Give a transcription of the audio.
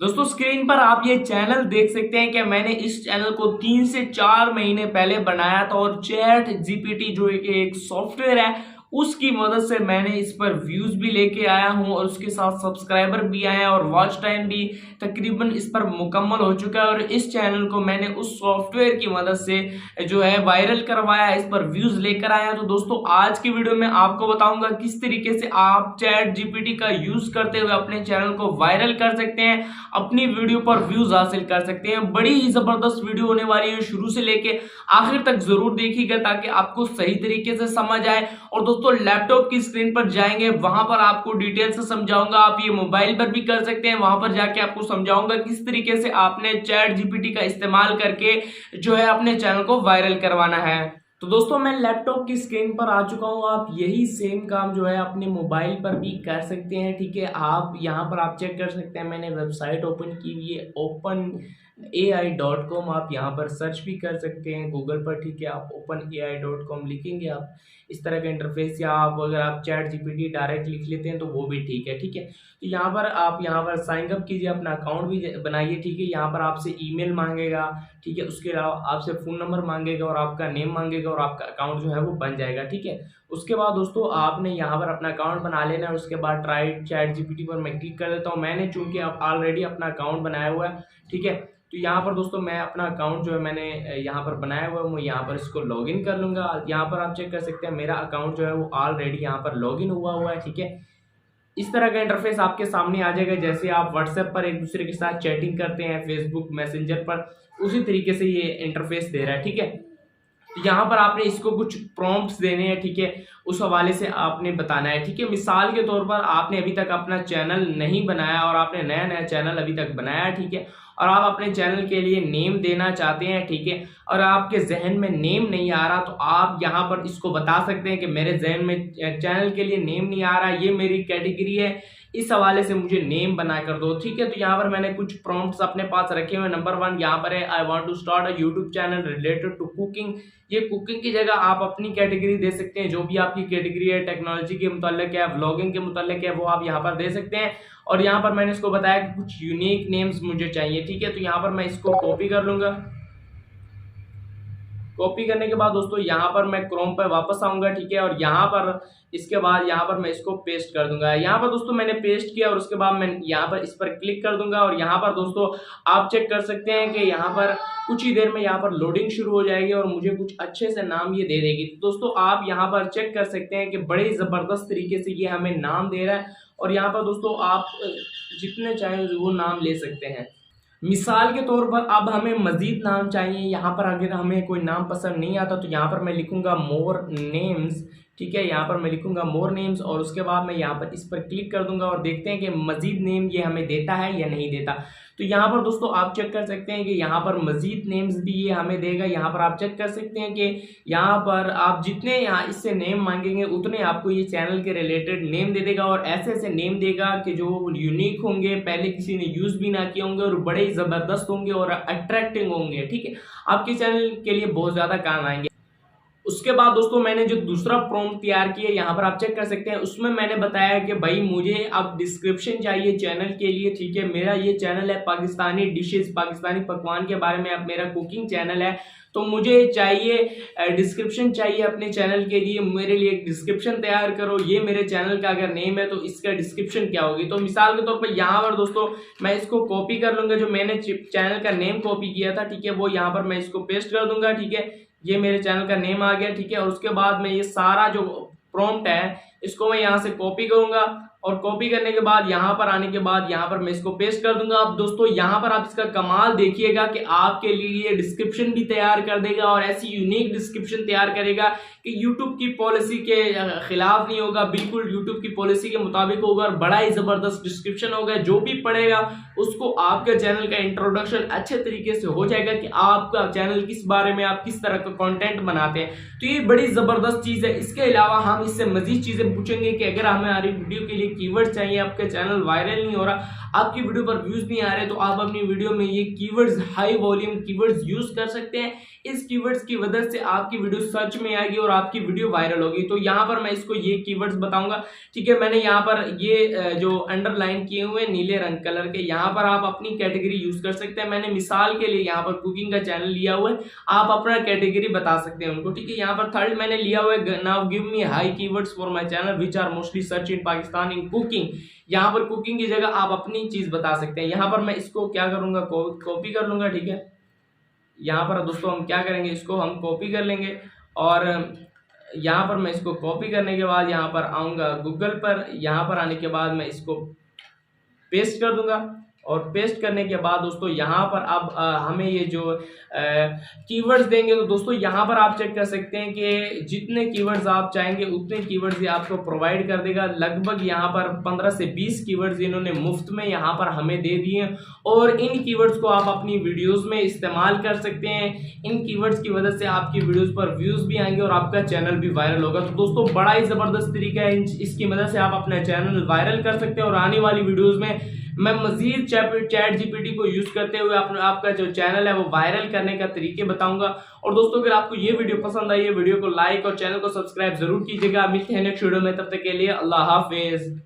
दोस्तों स्क्रीन पर आप ये चैनल देख सकते हैं कि मैंने इस चैनल को 3 से 4 महीने पहले बनाया था और चैट जीपीटी जो एक सॉफ्टवेयर है उसकी मदद से मैंने इस पर व्यूज भी लेके आया हूं और उसके साथ सब्सक्राइबर भी आए हैं और वॉच टाइम भी तकरीबन इस पर मुकम्मल हो चुका है। और इस चैनल को मैंने उस सॉफ्टवेयर की मदद से जो है वायरल करवाया, इस पर व्यूज लेकर आया। तो दोस्तों आज की वीडियो में आपको बताऊंगा किस तरीके से आप चैट जीपीटी का यूज करते हुए अपने चैनल को वायरल कर सकते हैं, अपनी वीडियो पर व्यूज हासिल कर सकते हैं। बड़ी ही जबरदस्त वीडियो होने वाली है, शुरू से लेके आखिर तक जरूर देखिएगा ताकि आपको सही तरीके से समझ आए। और दोस्तों लैपटॉप की स्क्रीन पर जाएंगे, वहां पर आपको डिटेल से समझाऊंगा। आप ये मोबाइल पर भी कर सकते हैं, वहां पर जाके आपको समझाऊंगा किस तरीके से आपने चैट जीपीटी का इस्तेमाल करके जो है अपने चैनल को वायरल करवाना है। तो दोस्तों मैं लैपटॉप की स्क्रीन पर आ चुका हूं। आप यही सेम काम जो है अपने मोबाइल पर भी कर सकते हैं, ठीक है। आप यहां पर आप चेक कर सकते हैं, मैंने वेबसाइट ओपन की हुई है openai.com। आप यहां पर सर्च भी कर सकते हैं गूगल पर, ठीक है। आप openai.com लिखेंगे, आप इस तरह का इंटरफेस, या आप अगर आप चैट जीपीटी डायरेक्ट लिख लेते हैं तो वो भी ठीक है, ठीक है। तो यहाँ पर आप यहाँ पर साइन अप कीजिए, अपना अकाउंट भी बनाइए, ठीक है। यहाँ पर आपसे ईमेल मांगेगा, ठीक है। उसके अलावा आपसे फ़ोन नंबर मांगेगा और आपका नेम मांगेगा और आपका अकाउंट जो है वो बन जाएगा, ठीक है। उसके बाद दोस्तों आपने यहाँ पर अपना अकाउंट बना लेना है। उसके बाद ट्राई चैट जीपीटी पर मैं क्लिक कर देता हूँ। मैंने चूंकि अब ऑलरेडी अपना अकाउंट बनाया हुआ है, ठीक है। तो यहाँ पर दोस्तों मैं अपना अकाउंट जो है मैंने यहाँ पर बनाया हुआ है, मैं यहाँ पर इसको लॉगिन कर लूँगा। यहाँ पर आप चेक कर सकते हैं मेरा अकाउंट जो है वो ऑलरेडी यहाँ पर लॉगिन हुआ है, ठीक है। इस तरह का इंटरफेस आपके सामने आ जाएगा, जैसे आप व्हाट्सएप पर एक दूसरे के साथ चैटिंग करते हैं, फेसबुक मैसेंजर पर, उसी तरीके से ये इंटरफेस दे रहा है, ठीक है। तो यहाँ पर आपने इसको कुछ प्रॉम्प्ट्स देने हैं, ठीक है। उस हवाले से आपने बताना है, ठीक है। मिसाल के तौर पर आपने अभी तक अपना चैनल नहीं बनाया और आपने नया नया चैनल अभी तक बनाया है, ठीक है। और आप अपने चैनल के लिए नेम देना चाहते हैं, ठीक है। और आपके जहन में नेम नहीं आ रहा, तो आप यहाँ पर इसको बता सकते हैं कि मेरे जहन में चैनल के लिए नेम नहीं आ रहा, ये मेरी कैटेगरी है, इस हवाले से मुझे नेम बना कर दो, ठीक है। तो यहाँ पर मैंने कुछ प्रॉम्प्ट्स अपने पास रखे हुए। नंबर 1 यहाँ पर है, I want to start a YouTube channel related to cooking. ये कुकिंग की जगह आप अपनी कैटेगरी दे सकते हैं, जो भी आपकी कैटेगरी है, टेक्नोलॉजी के मुताल्लिक है, व्लॉगिंग के मुताल्लिक है, वो आप यहाँ पर दे सकते हैं। और यहाँ पर मैंने इसको बताया कि कुछ यूनिक नेम्स मुझे चाहिए, ठीक है। तो यहाँ पर मैं इसको कॉपी कर लूंगा। कॉपी करने के बाद दोस्तों यहाँ पर मैं क्रोम पर वापस आऊंगा, ठीक है। और यहाँ पर इसके बाद यहाँ पर मैं इसको पेस्ट कर दूंगा। यहाँ पर दोस्तों मैंने पेस्ट किया और उसके बाद मैं यहाँ पर इस पर क्लिक कर दूंगा। और यहाँ पर दोस्तों आप चेक कर सकते हैं कि यहाँ पर कुछ ही देर में यहाँ पर लोडिंग शुरू हो जाएगी और मुझे कुछ अच्छे से नाम ये दे देगी। तो दोस्तों आप यहाँ पर चेक कर सकते हैं कि बड़े जबरदस्त तरीके से ये हमें नाम दे रहा है। और यहाँ पर दोस्तों आप जितने चाहें वो नाम ले सकते हैं। मिसाल के तौर पर अब हमें मजीद नाम चाहिए। यहाँ पर अगर हमें कोई नाम पसंद नहीं आता तो यहाँ पर मैं लिखूंगा मोर नेम्स, ठीक है। यहाँ पर मैं लिखूंगा मोर नेम्स और उसके बाद मैं यहाँ पर इस पर क्लिक कर दूंगा और देखते हैं कि मजीद नेम ये हमें देता है या नहीं देता। तो यहाँ पर दोस्तों आप चेक कर सकते हैं कि यहाँ पर मजीद नेम्स भी ये हमें देगा। यहाँ पर आप चेक कर सकते हैं कि यहाँ पर आप जितने यहाँ इससे नेम मांगेंगे उतने आपको ये चैनल के रिलेटेड नेम दे देगा और ऐसे ऐसे नेम देगा कि जो यूनिक होंगे, पहले किसी ने यूज भी ना किए होंगे और बड़े ही जबरदस्त होंगे और अट्रैक्टिंग होंगे, ठीक है। आपके चैनल के लिए बहुत ज्यादा काम आएंगे। उसके बाद दोस्तों मैंने जो दूसरा प्रॉम्प्ट तैयार किया, यहाँ पर आप चेक कर सकते हैं, उसमें मैंने बताया कि भाई मुझे अब डिस्क्रिप्शन चाहिए चैनल के लिए, ठीक है। मेरा ये चैनल है पाकिस्तानी डिशेस, पाकिस्तानी पकवान के बारे में, अब मेरा कुकिंग चैनल है, तो मुझे चाहिए डिस्क्रिप्शन चाहिए अपने चैनल के लिए। मेरे लिए एक डिस्क्रिप्शन तैयार करो, ये मेरे चैनल का अगर नेम है तो इसका डिस्क्रिप्शन क्या होगी। तो मिसाल के तौर पर यहाँ पर दोस्तों मैं इसको कॉपी कर लूंगा, जो मैंने चैनल का नेम कॉपी किया था, ठीक है, वो यहाँ पर मैं इसको पेस्ट कर दूंगा, ठीक है। ये मेरे चैनल का नेम आ गया, ठीक है। और उसके बाद मैं ये सारा जो प्रॉम्प्ट है इसको मैं यहाँ से कॉपी करूंगा और कॉपी करने के बाद यहाँ पर आने के बाद यहाँ पर मैं इसको पेस्ट कर दूंगा। अब दोस्तों यहाँ पर आप इसका कमाल देखिएगा कि आपके लिए ये डिस्क्रिप्शन भी तैयार कर देगा और ऐसी यूनिक डिस्क्रिप्शन तैयार करेगा कि YouTube की पॉलिसी के खिलाफ नहीं होगा, बिल्कुल YouTube की पॉलिसी के मुताबिक होगा और बड़ा ही जबरदस्त डिस्क्रिप्शन होगा। जो भी पढ़ेगा उसको आपके चैनल का इंट्रोडक्शन अच्छे तरीके से हो जाएगा कि आपका चैनल किस बारे में, आप किस तरह का कंटेंट बनाते हैं। तो ये बड़ी जबरदस्त चीज है। इसके अलावा हम इससे मजीद चीजें पूछेंगे कि अगर हमारी वीडियो के लिए कीवर्ड चाहिए, आपका चैनल वायरल नहीं हो रहा, आपकी वीडियो पर व्यूज नहीं आ रहे तो आप अपनी वीडियो में ये keywords, high volume keywords use कर सकते हैं। इस कीवर्ड्स की वजह से आपकी वीडियो सर्च में आएगी और आपकी वीडियो वायरल होगी। तो यहाँ पर मैं इसको ये कीवर्ड्स बताऊंगा, ठीक है। मैंने यहाँ पर ये जो अंडरलाइन किए हुए नीले रंग कलर के, यहाँ पर आप अपनी कैटेगरी यूज कर सकते हैं। मैंने मिसाल के लिए यहाँ पर कुकिंग का चैनल लिया हुआ है, आप अपना कैटेगरी बता सकते हैं उनको, ठीक है। यहाँ पर थर्ड मैंने लिया हुआ है, now give me high keywords for my channel which are mostly search in Pakistan in cooking. यहाँ पर कुकिंग की जगह आप अपनी चीज बता सकते हैं। यहाँ पर मैं इसको क्या करूंगा, कॉपी कर लूंगा, ठीक है। यहाँ पर दोस्तों हम क्या करेंगे, इसको हम कॉपी कर लेंगे और यहाँ पर मैं इसको कॉपी करने के बाद यहाँ पर आऊँगा गूगल पर। यहाँ पर आने के बाद मैं इसको पेस्ट कर दूंगा और पेस्ट करने के बाद दोस्तों यहाँ पर अब हमें ये जो कीवर्ड्स देंगे। तो दोस्तों यहाँ पर आप चेक कर सकते हैं कि जितने कीवर्ड्स आप चाहेंगे उतने कीवर्ड्स ये आपको प्रोवाइड कर देगा। लगभग यहाँ पर 15 से 20 कीवर्ड्स इन्होंने मुफ्त में यहाँ पर हमें दे दिए हैं और इन कीवर्ड्स को आप अपनी वीडियोस में इस्तेमाल कर सकते हैं। इन कीवर्ड्स की वजह से आपकी वीडियोस पर व्यूज भी आएंगे और आपका चैनल भी वायरल होगा। तो दोस्तों बड़ा ही जबरदस्त तरीका है, इसकी मदद से आप अपना चैनल वायरल कर सकते हैं। और आने वाली वीडियोज में मैं मजीद चैट जीपीटी को यूज करते हुए आपका जो चैनल है वो वायरल करने का तरीके बताऊंगा। और दोस्तों अगर आपको ये वीडियो पसंद आई है, वीडियो को लाइक और चैनल को सब्सक्राइब जरूर कीजिएगा। मिलते हैं नेक्स्ट वीडियो में, तब तक के लिए अल्लाह हाफिज।